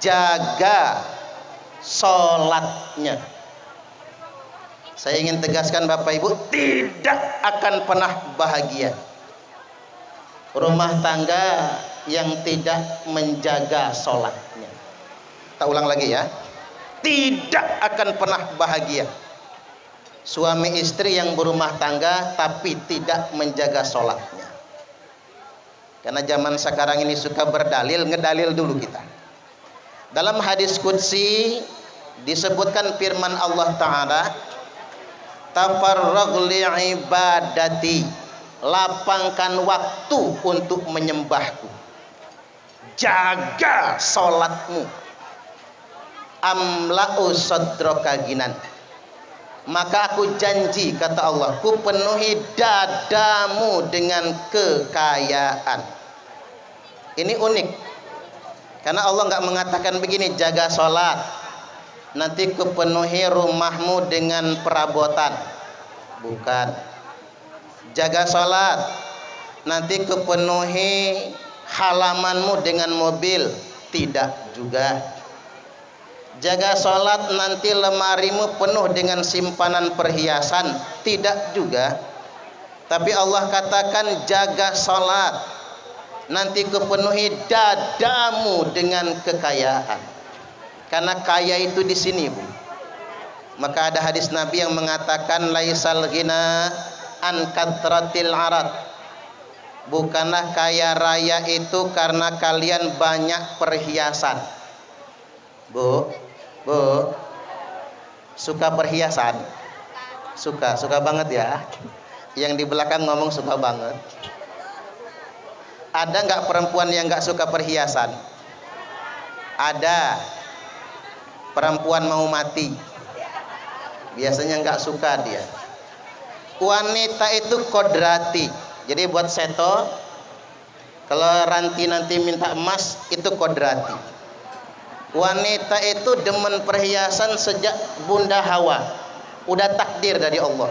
jaga sholatnya. Saya ingin tegaskan Bapak Ibu, tidak akan pernah bahagia rumah tangga yang tidak menjaga sholatnya. Tak ulang lagi ya, tidak akan pernah bahagia suami istri yang berumah tangga tapi tidak menjaga sholatnya. Karena zaman sekarang ini suka berdalil, ngedalil dulu kita. Dalam hadis qudsi disebutkan firman Allah Ta'ala, tafarrag li ibadati, lapangkan waktu untuk menyembahku, jaga sholatmu, amla'u sadraka ginan, maka aku janji, kata Allah, ku penuhi dadamu dengan kekayaan. Ini unik, karena Allah nggak mengatakan begini, jaga sholat nanti kupenuhi rumahmu dengan perabotan, bukan. Jaga sholat nanti kupenuhi halamanmu dengan mobil, tidak juga. Jaga sholat nanti lemarimu penuh dengan simpanan perhiasan, tidak juga. Tapi Allah katakan jaga sholat nanti kupenuhi dadamu dengan kekayaan. Karena kaya itu di sini, Bu. Maka ada hadis Nabi yang mengatakan laisal ghina an katratil arad. Bukanlah kaya raya itu karena kalian banyak perhiasan. Bu, suka perhiasan? Suka banget ya. Yang di belakang ngomong suka banget. Ada nggak perempuan yang nggak suka perhiasan? Ada. Perempuan mau mati biasanya nggak suka dia. Wanita itu kodrati, jadi buat seto kalau ranti nanti minta emas itu kodrati. Wanita itu demen perhiasan sejak Bunda Hawa, udah takdir dari Allah.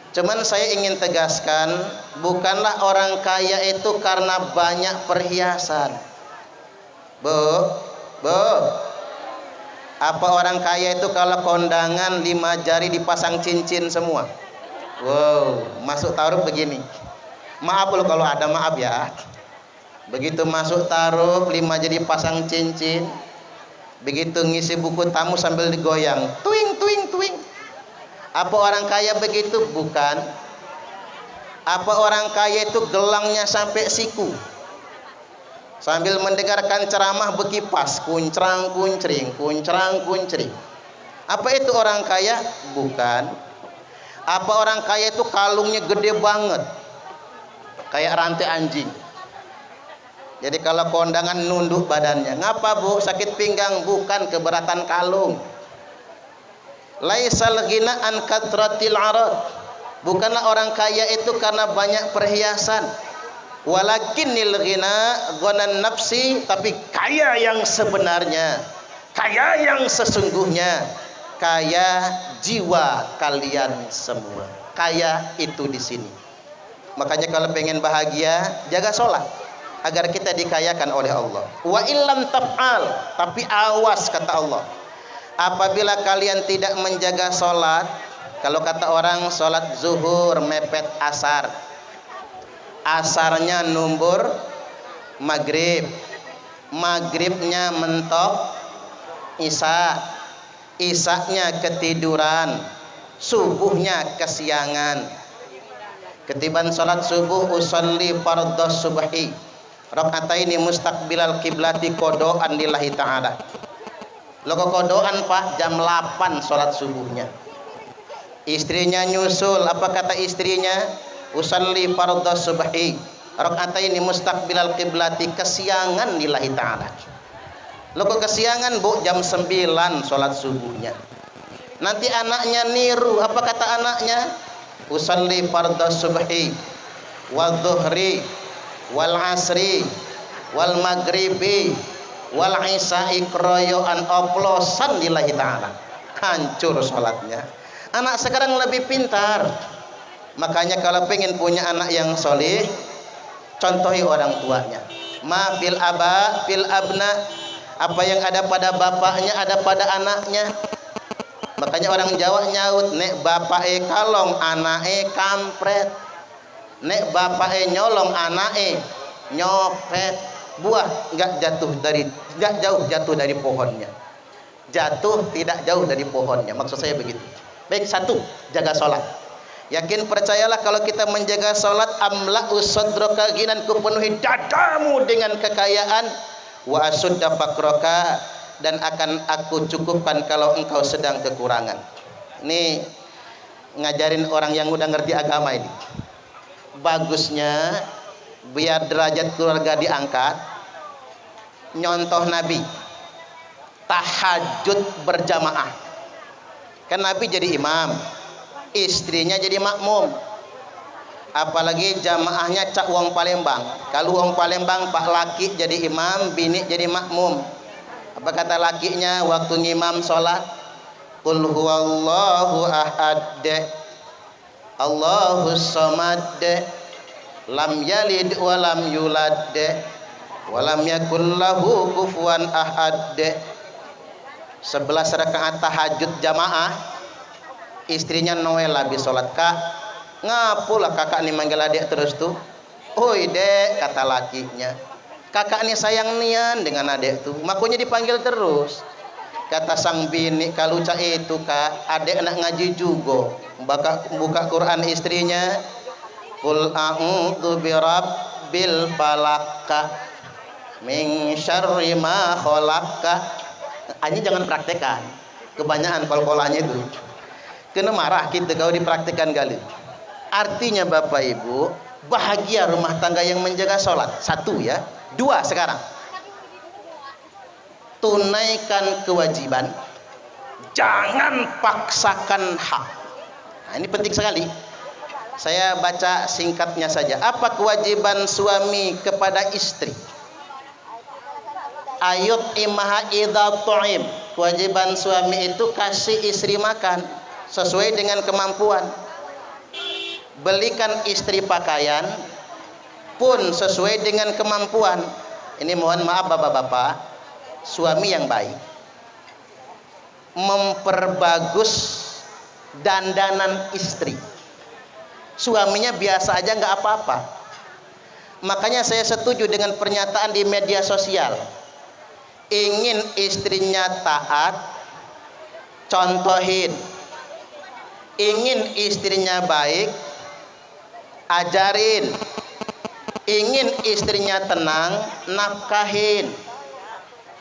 Cuman saya ingin tegaskan, bukanlah orang kaya itu karena banyak perhiasan. Bu, apa orang kaya itu kalau kondangan 5 jari dipasang cincin semua? Wow, masuk taruh begini. Maaf loh kalau ada, maaf ya. Begitu masuk taruh 5 jari pasang cincin, begitu ngisi buku tamu sambil digoyang, tuing. Apa orang kaya begitu? Bukan. Apa orang kaya itu gelangnya sampai siku, sambil mendengarkan ceramah berkipas, kuncrang kuncring. Apa itu orang kaya? Bukan. Apa orang kaya itu kalungnya gede banget, kayak rantai anjing. Jadi kalau kondangan nunduk badannya. Ngapa, Bu? Sakit pinggang? Bukan, keberatan kalung. Laisal ghina an katratil arad. Bukanlah orang kaya itu karena banyak perhiasan. Walakinnil ghina ghanan nafsi, tapi kaya yang sebenarnya, kaya yang sesungguhnya, kaya jiwa kalian semua. Kaya itu di sini. Makanya kalau pengen bahagia, jaga sholat agar kita dikayakan oleh Allah. Wa illam taf'al, tapi awas, kata Allah, apabila kalian tidak menjaga sholat. Kalau kata orang sholat zuhur mepet asar, asarnya numbur maghrib, maghribnya mentok isya, isyanya ketiduran, subuhnya kesiangan. Ketiban sholat subuh usolli fardhos subhi rakaataini mustaqbilal kiblati kodoan lillahi ta'ala. Loko kodoan Pak, jam 8 sholat subuhnya. Istrinya nyusul, apa kata istrinya? Usalli fardhos subhi rakaataini mustaqbilal kiblati, kesiangan lillahi ta'ala. Loko kesiangan, Bu, jam 9 sholat subuhnya. Nanti anaknya niru, apa kata anaknya? Usalli fardhos subhi wal dhuhri wal asri wal maghribi wal isya'i kroyoan oplosan lillahi ta'ala. Hancur sholatnya. Anak sekarang lebih pintar. Makanya kalau pengen punya anak yang soleh, contohi orang tuanya. Ma fil aba fil abna Apa yang ada pada bapaknya ada pada anaknya. Makanya orang Jawa nyaut, nek bapake kalong anake kampret, nek bapake nyolong anake nyopet. Buah enggak jauh jatuh dari pohonnya. Jatuh tidak jauh dari pohonnya. Maksud saya begitu. Baik, satu, jaga sholat. Yakin percayalah kalau kita menjaga sholat, amla'u sadraka ginan, kupenuhi dadamu dengan kekayaan, wa asudda faqraka, dan akan aku cukupkan kalau engkau sedang kekurangan. Ini ngajarin orang yang udah ngerti agama ini. Bagusnya biar derajat keluarga diangkat, nyontoh Nabi tahajud berjamaah. Kan Nabi jadi imam, istrinya jadi makmum. Apalagi jamaahnya cak wong Palembang. Kalau wong Palembang pak laki jadi imam, bini jadi makmum. Apa kata lakinya waktu ngimam sholat? Qul huwallahu ahad, Allahus samad, lam yalid wa lam yulad, wa lam yakul lahu kufuwan ahad. 11 rakaat tahajud jamaah, istrinya Noel habis sholat. Kak, ngapulah kakak nih manggil adik terus tuh. Oi dek, kata lakinya, kakak nih sayang nian dengan adik tuh, makanya dipanggil terus. Kata sang bini, kalau cak itu kak, adik nak ngaji juga. Buka Quran istrinya, qul a'udzu birabbil falaq min syarri ma khalaq. Hanya jangan praktekkan, kebanyakan kol-kolannya itu kena marah kita kalau dipraktekkan kali. Artinya Bapak Ibu, bahagia rumah tangga yang menjaga sholat. Satu ya. Dua sekarang, tunaikan kewajiban, jangan paksakan hak. Nah, ini penting sekali. Saya baca singkatnya saja. Apa kewajiban suami kepada istri? Ayut imaha idza tu'im. Kewajiban suami itu kasih istri makan sesuai dengan kemampuan. Belikan istri pakaian pun sesuai dengan kemampuan. Ini mohon maaf bapak-bapak, suami yang baik memperbagus dandanan istri. Suaminya biasa aja nggak apa-apa. Makanya saya setuju dengan pernyataan di media sosial. Ingin istrinya taat, contohin. Ingin istrinya baik, ajarin. Ingin istrinya tenang, nafkahin.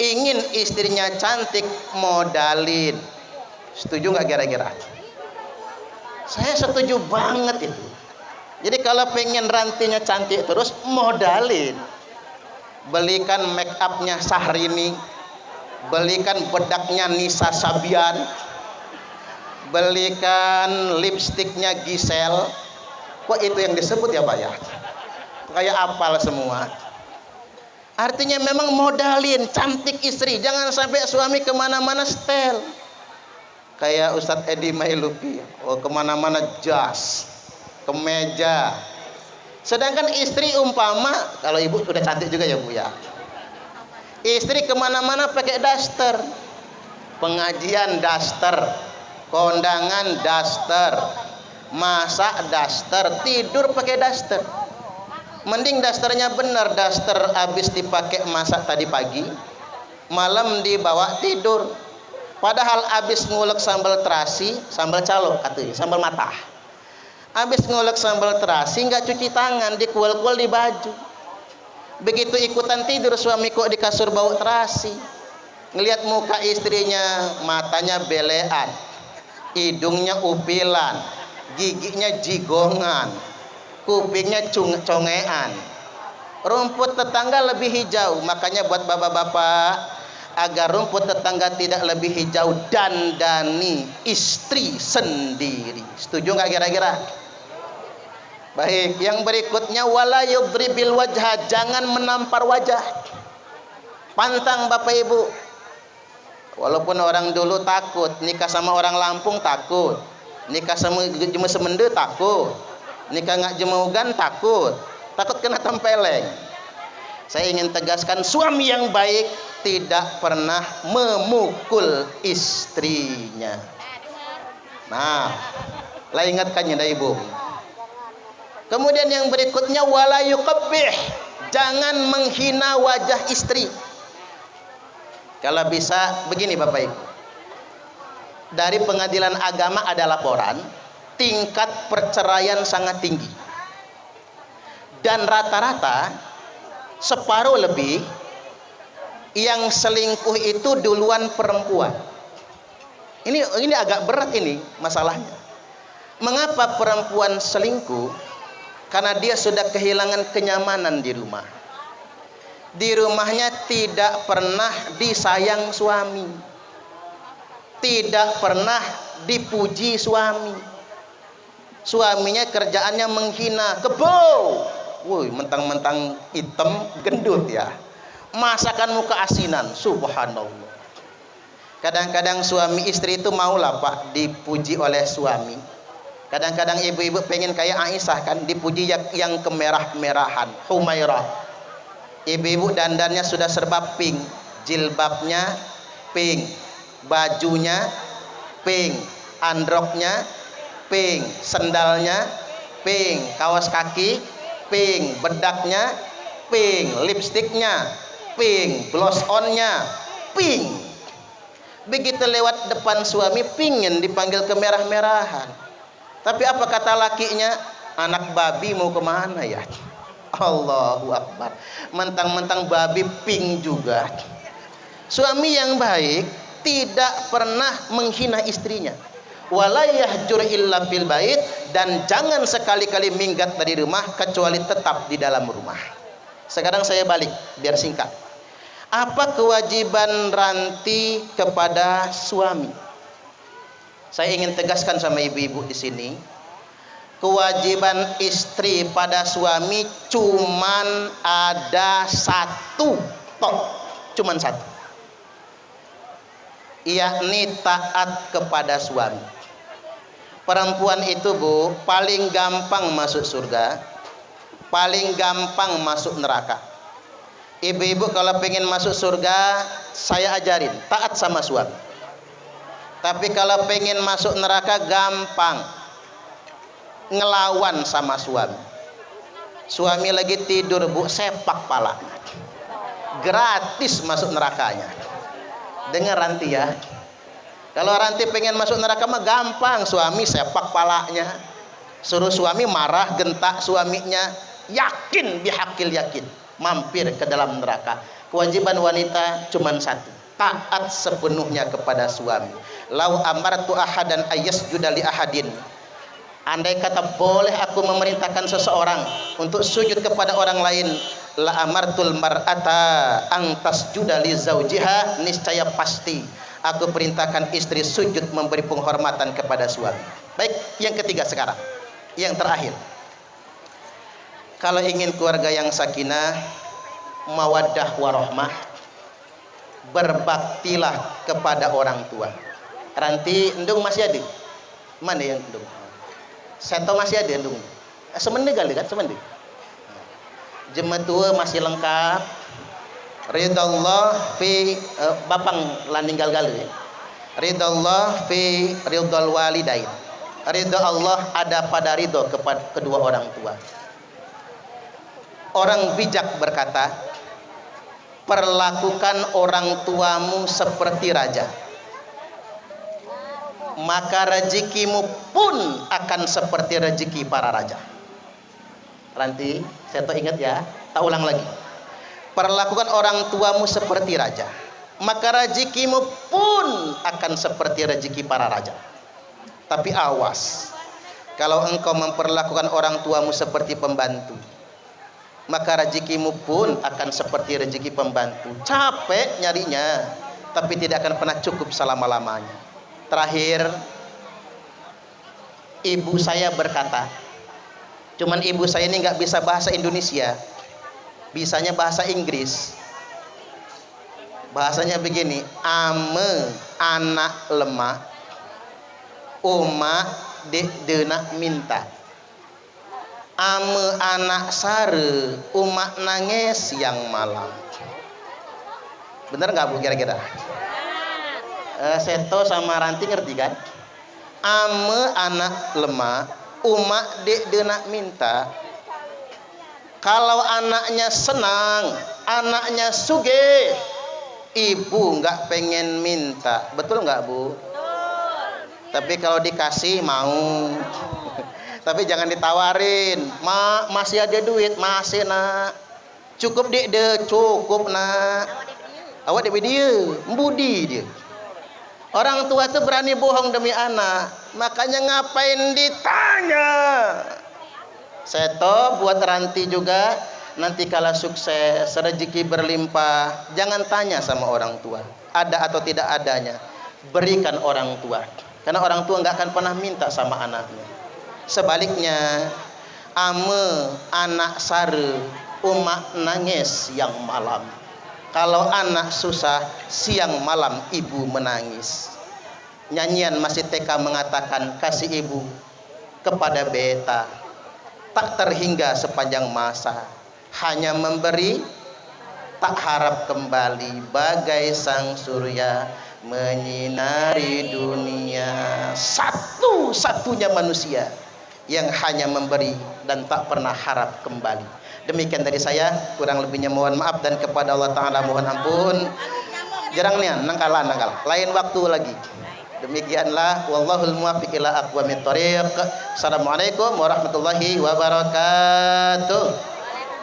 Ingin istrinya cantik, modalin. Setuju nggak kira-kira? Saya setuju banget itu. Jadi kalau pengen rantinya cantik terus, modalin. Belikan make upnya Syahrini, belikan bedaknya Nisa Sabian, belikan lipstiknya Gisel. Kok itu yang disebut ya Pak ya? Kayak apal semua. Artinya memang modalin cantik istri, jangan sampai suami kemana-mana setel. Kayak Ustadz Edi Mailupi, oh kemana-mana jas, kemeja. Sedangkan istri umpama, kalau ibu sudah cantik juga ya Bu ya, istri kemana-mana pakai daster, pengajian daster, kondangan daster, masak daster, tidur pakai daster. Mending dasternya benar, daster habis dipakai masak tadi pagi, malam dibawa tidur. Padahal habis ngulek sambal terasi, sambal calo katanya, sambal matah. Habis ngulek sambal terasi nggak cuci tangan, dikuel-kuel di baju. Begitu ikutan tidur suami kok di kasur bau terasi. Ngelihat muka istrinya, matanya belean, hidungnya upilan, giginya jigongan, kupingnya congean. Rumput tetangga lebih hijau. Makanya buat bapak-bapak, agar rumput tetangga tidak lebih hijau, dandani istri sendiri. Setuju nggak kira-kira? Baik, yang berikutnya wala yudribil wajha, jangan menampar wajah. Pantang Bapak Ibu. Walaupun orang dulu takut, nikah sama orang Lampung takut, nikah sama Jema Semende takut, nikah ngak Jemaugan takut kena tempeleng. Saya ingin tegaskan, suami yang baik tidak pernah memukul istrinya. Nah, lah ingatkannya dah ibu. Kemudian yang berikutnya wala yuqabbih, jangan menghina wajah istri. Kalau bisa begini Bapak Ibu. Dari pengadilan agama ada laporan tingkat perceraian sangat tinggi. Dan rata-rata separuh lebih yang selingkuh itu duluan perempuan. Ini agak berat ini masalahnya. Mengapa perempuan selingkuh? Karena dia sudah kehilangan kenyamanan di rumah. Di rumahnya tidak pernah disayang suami. Tidak pernah dipuji suami. Suaminya kerjaannya menghina, kebo. Woi, mentang-mentang hitam gendut ya. Masakan muka asinan, subhanallah. Kadang-kadang suami istri itu maulah Pak dipuji oleh suami. Kadang-kadang ibu-ibu pengen kayak Aisyah kan, dipuji yang kemerah-merahan, Humairah. Ibu-ibu dandannya sudah serba pink, jilbabnya pink, bajunya pink, androknya pink, sendalnya pink, kaos kaki pink, bedaknya pink, lipstiknya pink, gloss onnya pink. Begitu lewat depan suami pingin dipanggil kemerah-merahan. Tapi apa kata lakinya? Anak babi mau kemana ya? Allahu Akbar. Mentang-mentang babi pink juga. Suami yang baik tidak pernah menghina istrinya. Wala yahjur illa fil bait, dan jangan sekali-kali minggat dari rumah kecuali tetap di dalam rumah. Sekarang saya balik biar singkat. Apa kewajiban ranti kepada suami? Saya ingin tegaskan sama ibu-ibu di sini, kewajiban istri pada suami cuman ada satu, tok, cuman satu, yakni taat kepada suami. Perempuan itu Bu, paling gampang masuk surga, paling gampang masuk neraka. Ibu-ibu kalau pengen masuk surga, saya ajarin taat sama suami. Tapi kalau pengen masuk neraka gampang, ngelawan sama suami. Suami lagi tidur Bu, sepak pala, gratis masuk nerakanya. Dengar ranti ya. Kalau ranti pengen masuk neraka mah gampang, suami sepak palanya. Suruh suami marah, gentak suaminya, yakin bihaqil yakin, mampir ke dalam neraka. Kewajiban wanita cuma satu, taat sepenuhnya kepada suami. Lau amartu ahadan ayasjuda li ahadin, andai kata boleh aku memerintahkan seseorang untuk sujud kepada orang lain, la amartul mar'ata ang tasjuda li zaujiha, niscaya pasti aku perintahkan istri sujud memberi penghormatan kepada suami. Baik, yang ketiga sekarang, yang terakhir. Kalau ingin keluarga yang sakinah, mawaddah warahmah, berbaktilah kepada orang tua. Ranti endung masih ada? Mana yang endung? Seto masih ada endung? Semende kali kan, semende. Jemaah tua masih lengkap. Ridallah fi bapang lan ninggal galu ya. Ridallah fi ridal walidain. Ridha Allah ada pada ridho kepada kedua orang tua. Orang bijak berkata, perlakukan orang tuamu seperti raja, maka rezekimu pun akan seperti rezeki para raja. Nanti saya tahu ingat ya, tak ulang lagi. Perlakukan orang tuamu seperti raja, maka rezekimu pun akan seperti rezeki para raja. Tapi awas, kalau engkau memperlakukan orang tuamu seperti pembantu, maka rezekimu pun akan seperti rezeki pembantu. Capek nyarinya, tapi tidak akan pernah cukup selama-lamanya. Terakhir, ibu saya berkata, cuman ibu saya ini nggak bisa bahasa Indonesia, bisanya bahasa Inggris. Bahasanya begini, ame anak lemah, oma dek denak minta. Ame anak sare, umak nangis siang malam. Bener nggak Bu kira-kira? Seto sama Ranti ngerti kan? Ame anak lemah, umak dek denak minta. Kalau anaknya senang, anaknya sugih, ibu nggak pengen minta, betul nggak Bu? Tapi kalau dikasih mau. Tapi jangan ditawarin. Masih ada duit, masih nak. Cukup dek de, cukup nak. Awak dek dia, budi dia. Orang tua itu berani bohong demi anak. Makanya ngapain ditanya? Seto buat Ranti juga, nanti kalau sukses, rezeki berlimpah, jangan tanya sama orang tua. Ada atau tidak adanya, berikan orang tua. Karena orang tua nggak akan pernah minta sama anaknya. Sebaliknya, ame anak sare, umak nangis siang malam. Kalau anak susah, siang malam ibu menangis. Nyanyian masih TK mengatakan kasih ibu kepada beta tak terhingga sepanjang masa, hanya memberi tak harap kembali, bagai sang surya menyinari dunia. Satu-satunya manusia yang hanya memberi dan tak pernah harap kembali. Demikian dari saya, kurang lebihnya mohon maaf dan kepada Allah Ta'ala mohon ampun. Jarang nih nangkal lain waktu lagi. Demikianlah, wallahul muwaffiq ila aqwamit thoriq. Assalamualaikum warahmatullahi wabarakatuh.